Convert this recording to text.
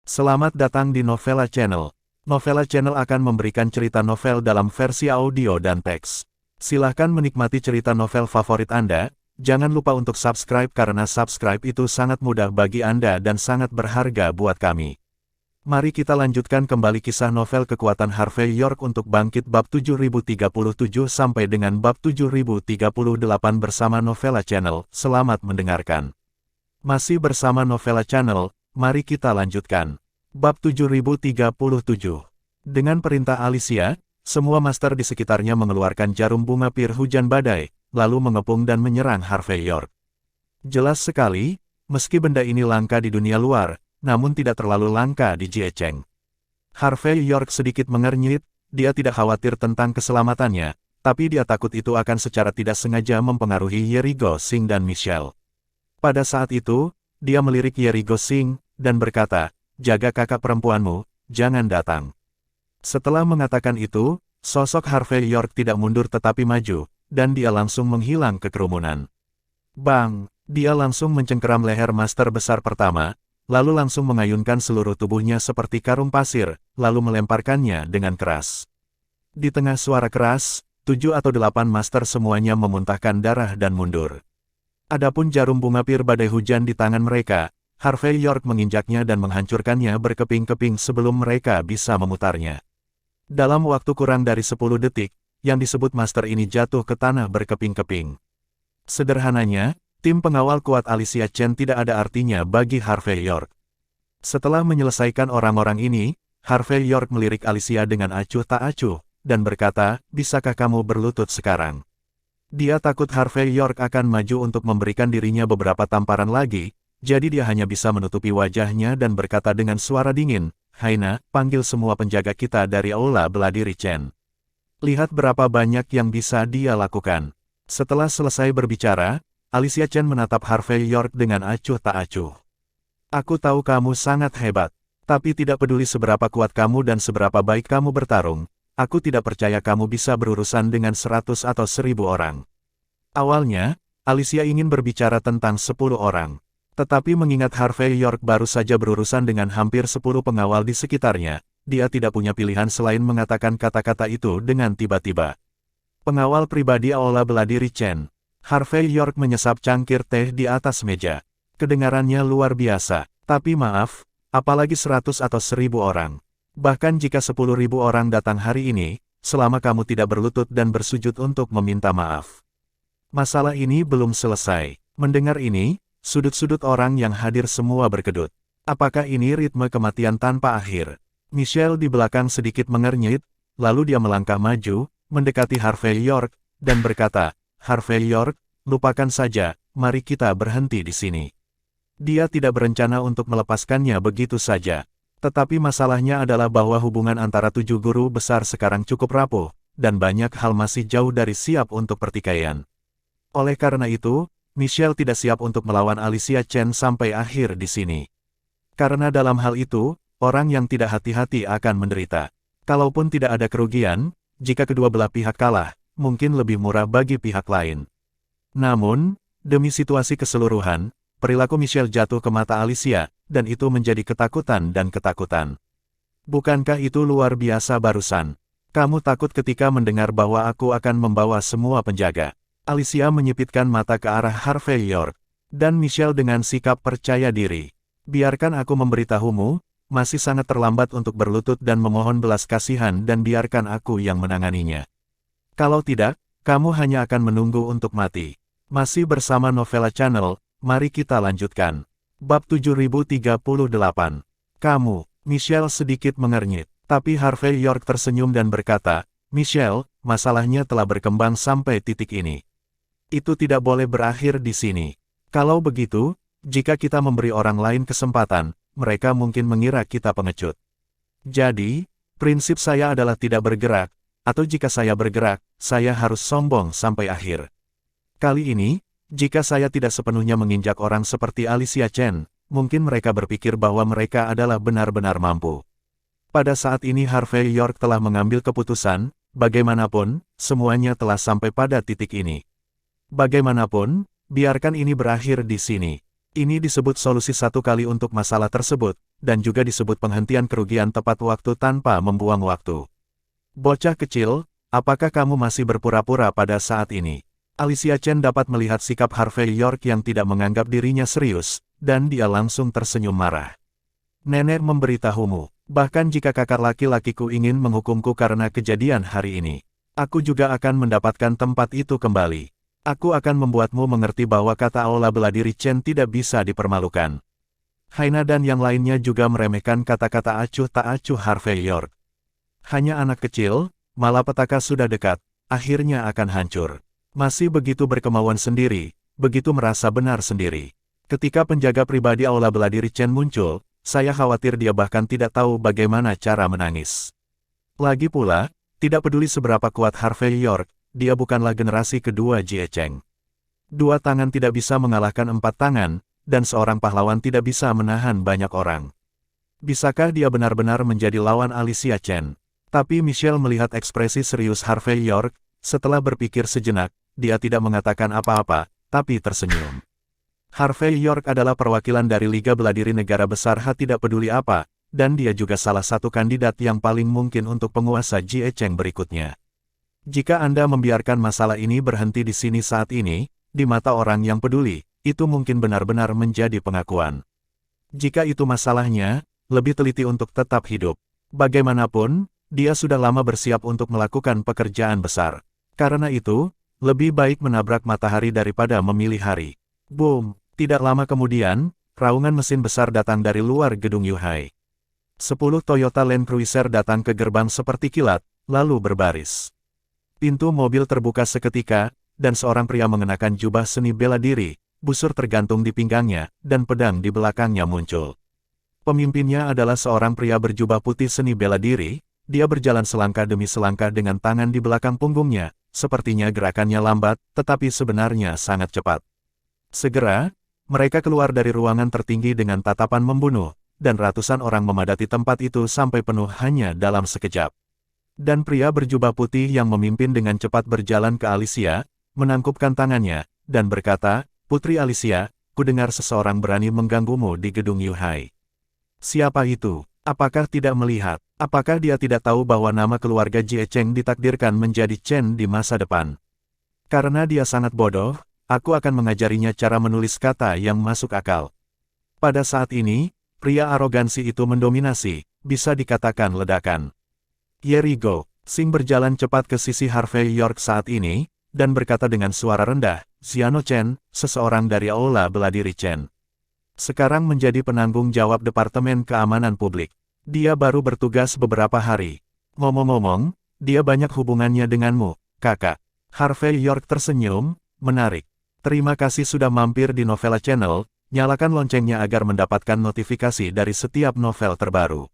Selamat datang di Novella Channel. Novella Channel akan memberikan cerita novel dalam versi audio dan teks. Silahkan menikmati cerita novel favorit Anda. Jangan lupa untuk subscribe karena subscribe itu sangat mudah bagi Anda dan sangat berharga buat kami. Mari kita lanjutkan kembali kisah novel Kekuatan Harvey York untuk Bangkit bab 7037 sampai dengan bab 7038 bersama Novella Channel. Selamat mendengarkan. Masih bersama Novella Channel, mari kita lanjutkan. Bab 7037. Dengan perintah Alicia, semua master di sekitarnya mengeluarkan jarum bunga pir hujan badai, lalu mengepung dan menyerang Harvey York. Jelas sekali, meski benda ini langka di dunia luar, namun tidak terlalu langka di Jiecheng. Harvey York sedikit mengernyit, dia tidak khawatir tentang keselamatannya, tapi dia takut itu akan secara tidak sengaja mempengaruhi Yerigo Singh dan Michelle. Pada saat itu, dia melirik Yerigo Singh, dan berkata, "Jaga kakak perempuanmu, jangan datang." Setelah mengatakan itu, sosok Harvey York tidak mundur tetapi maju, dan dia langsung menghilang ke kerumunan. Bang! Dia langsung mencengkeram leher master besar pertama, lalu langsung mengayunkan seluruh tubuhnya seperti karung pasir, lalu melemparkannya dengan keras. Di tengah suara keras, 7 atau 8 master semuanya memuntahkan darah dan mundur. Adapun jarum bunga pir badai hujan di tangan mereka, Harvey York menginjaknya dan menghancurkannya berkeping-keping sebelum mereka bisa memutarnya. Dalam waktu kurang dari 10 detik, yang disebut master ini jatuh ke tanah berkeping-keping. Sederhananya, tim pengawal kuat Alicia Chen tidak ada artinya bagi Harvey York. Setelah menyelesaikan orang-orang ini, Harvey York melirik Alicia dengan acuh tak acuh, dan berkata, "Bisakah kamu berlutut sekarang?" Dia takut Harvey York akan maju untuk memberikan dirinya beberapa tamparan lagi, jadi dia hanya bisa menutupi wajahnya dan berkata dengan suara dingin, "Haina, panggil semua penjaga kita dari Aula Beladiri Chen. Lihat berapa banyak yang bisa dia lakukan." Setelah selesai berbicara, Alicia Chen menatap Harvey York dengan acuh tak acuh. "Aku tahu kamu sangat hebat, tapi tidak peduli seberapa kuat kamu dan seberapa baik kamu bertarung, aku tidak percaya kamu bisa berurusan dengan 100 atau 1000 orang." Awalnya, Alicia ingin berbicara tentang 10 orang. Tetapi mengingat Harvey York baru saja berurusan dengan hampir 10 pengawal di sekitarnya, dia tidak punya pilihan selain mengatakan kata-kata itu dengan tiba-tiba. "Pengawal pribadi Aula Beladiri Chen." Harvey York menyesap cangkir teh di atas meja. Kedengarannya luar biasa, tapi maaf, apalagi 100 atau 1000 orang. Bahkan jika 10.000 orang datang hari ini, selama kamu tidak berlutut dan bersujud untuk meminta maaf. Masalah ini belum selesai. Mendengar ini, sudut-sudut orang yang hadir semua berkedut. Apakah ini ritme kematian tanpa akhir? Michelle di belakang sedikit mengernyit, lalu dia melangkah maju, mendekati Harvey York, dan berkata, "Harvey York, lupakan saja, mari kita berhenti di sini." Dia tidak berencana untuk melepaskannya begitu saja. Tetapi masalahnya adalah bahwa hubungan antara 7 guru besar sekarang cukup rapuh, dan banyak hal masih jauh dari siap untuk pertikaian. Oleh karena itu, Michelle tidak siap untuk melawan Alicia Chen sampai akhir di sini. Karena dalam hal itu, orang yang tidak hati-hati akan menderita. Kalaupun tidak ada kerugian, jika kedua belah pihak kalah, mungkin lebih murah bagi pihak lain. Namun, demi situasi keseluruhan, perilaku Michelle jatuh ke mata Alicia, dan itu menjadi ketakutan dan ketakutan. "Bukankah itu luar biasa barusan? Kamu takut ketika mendengar bahwa aku akan membawa semua penjaga?" Alicia menyipitkan mata ke arah Harvey York, dan Michelle dengan sikap percaya diri. "Biarkan aku memberitahumu, masih sangat terlambat untuk berlutut dan memohon belas kasihan dan biarkan aku yang menanganinya. Kalau tidak, kamu hanya akan menunggu untuk mati." Masih bersama Novella Channel, mari kita lanjutkan. Bab 7038. "Kamu." Michelle sedikit mengernyit, tapi Harvey York tersenyum dan berkata, "Michelle, masalahnya telah berkembang sampai titik ini. Itu tidak boleh berakhir di sini. Kalau begitu, jika kita memberi orang lain kesempatan, mereka mungkin mengira kita pengecut. Jadi, prinsip saya adalah tidak bergerak, atau jika saya bergerak, saya harus sombong sampai akhir. Kali ini, jika saya tidak sepenuhnya menginjak orang seperti Alicia Chen, mungkin mereka berpikir bahwa mereka adalah benar-benar mampu." Pada saat ini Harvey York telah mengambil keputusan, bagaimanapun, semuanya telah sampai pada titik ini. Bagaimanapun, biarkan ini berakhir di sini. Ini disebut solusi satu kali untuk masalah tersebut, dan juga disebut penghentian kerugian tepat waktu tanpa membuang waktu. Bocah kecil, apakah kamu masih berpura-pura pada saat ini? Alicia Chen dapat melihat sikap Harvey York yang tidak menganggap dirinya serius, dan dia langsung tersenyum marah. Nenek memberitahumu, bahkan jika kakak laki-lakiku ingin menghukumku karena kejadian hari ini, aku juga akan mendapatkan tempat itu kembali. Aku akan membuatmu mengerti bahwa kata Aula bela diri Chen tidak bisa dipermalukan. Haina dan yang lainnya juga meremehkan kata-kata acuh tak acuh Harvey York. Hanya anak kecil, malapetaka sudah dekat, akhirnya akan hancur. Masih begitu berkemauan sendiri, begitu merasa benar sendiri. Ketika penjaga pribadi Aula bela diri Chen muncul, saya khawatir dia bahkan tidak tahu bagaimana cara menangis. Lagi pula, tidak peduli seberapa kuat Harvey York, dia bukanlah generasi kedua Jie Cheng. 2 tangan tidak bisa mengalahkan 4 tangan, dan seorang pahlawan tidak bisa menahan banyak orang. Bisakah dia benar-benar menjadi lawan Alicia Chen? Tapi Michelle melihat ekspresi serius Harvey York, setelah berpikir sejenak, dia tidak mengatakan apa-apa, tapi tersenyum. Harvey York adalah perwakilan dari Liga Bela Diri Negara Besar tidak peduli apa, dan dia juga salah satu kandidat yang paling mungkin untuk penguasa Jie Cheng berikutnya. Jika Anda membiarkan masalah ini berhenti di sini saat ini, di mata orang yang peduli, itu mungkin benar-benar menjadi pengakuan. Jika itu masalahnya, lebih teliti untuk tetap hidup. Bagaimanapun, dia sudah lama bersiap untuk melakukan pekerjaan besar. Karena itu, lebih baik menabrak matahari daripada memilih hari. Boom! Tidak lama kemudian, raungan mesin besar datang dari luar gedung Yuhai. 10 Toyota Land Cruiser datang ke gerbang seperti kilat, lalu berbaris. Pintu mobil terbuka seketika, dan seorang pria mengenakan jubah seni bela diri, busur tergantung di pinggangnya, dan pedang di belakangnya muncul. Pemimpinnya adalah seorang pria berjubah putih seni bela diri, dia berjalan selangkah demi selangkah dengan tangan di belakang punggungnya, sepertinya gerakannya lambat, tetapi sebenarnya sangat cepat. Segera, mereka keluar dari ruangan tertinggi dengan tatapan membunuh, dan ratusan orang memadati tempat itu sampai penuh hanya dalam sekejap. Dan pria berjubah putih yang memimpin dengan cepat berjalan ke Alicia, menangkupkan tangannya, dan berkata, "Putri Alicia, kudengar seseorang berani mengganggumu di gedung Yuhai." Siapa itu? Apakah tidak melihat? Apakah dia tidak tahu bahwa nama keluarga Jie Cheng ditakdirkan menjadi Chen di masa depan? Karena dia sangat bodoh, aku akan mengajarinya cara menulis kata yang masuk akal. Pada saat ini, pria arogansi itu mendominasi, bisa dikatakan ledakan. Yerigo, Sing berjalan cepat ke sisi Harvey York saat ini, dan berkata dengan suara rendah, "Xiano Chen, seseorang dari Aula bela diri Chen. Sekarang menjadi penanggung jawab Departemen Keamanan Publik. Dia baru bertugas beberapa hari. Ngomong-ngomong, dia banyak hubungannya denganmu, kakak." Harvey York tersenyum, menarik. Terima kasih sudah mampir di Novela Channel, nyalakan loncengnya agar mendapatkan notifikasi dari setiap novel terbaru.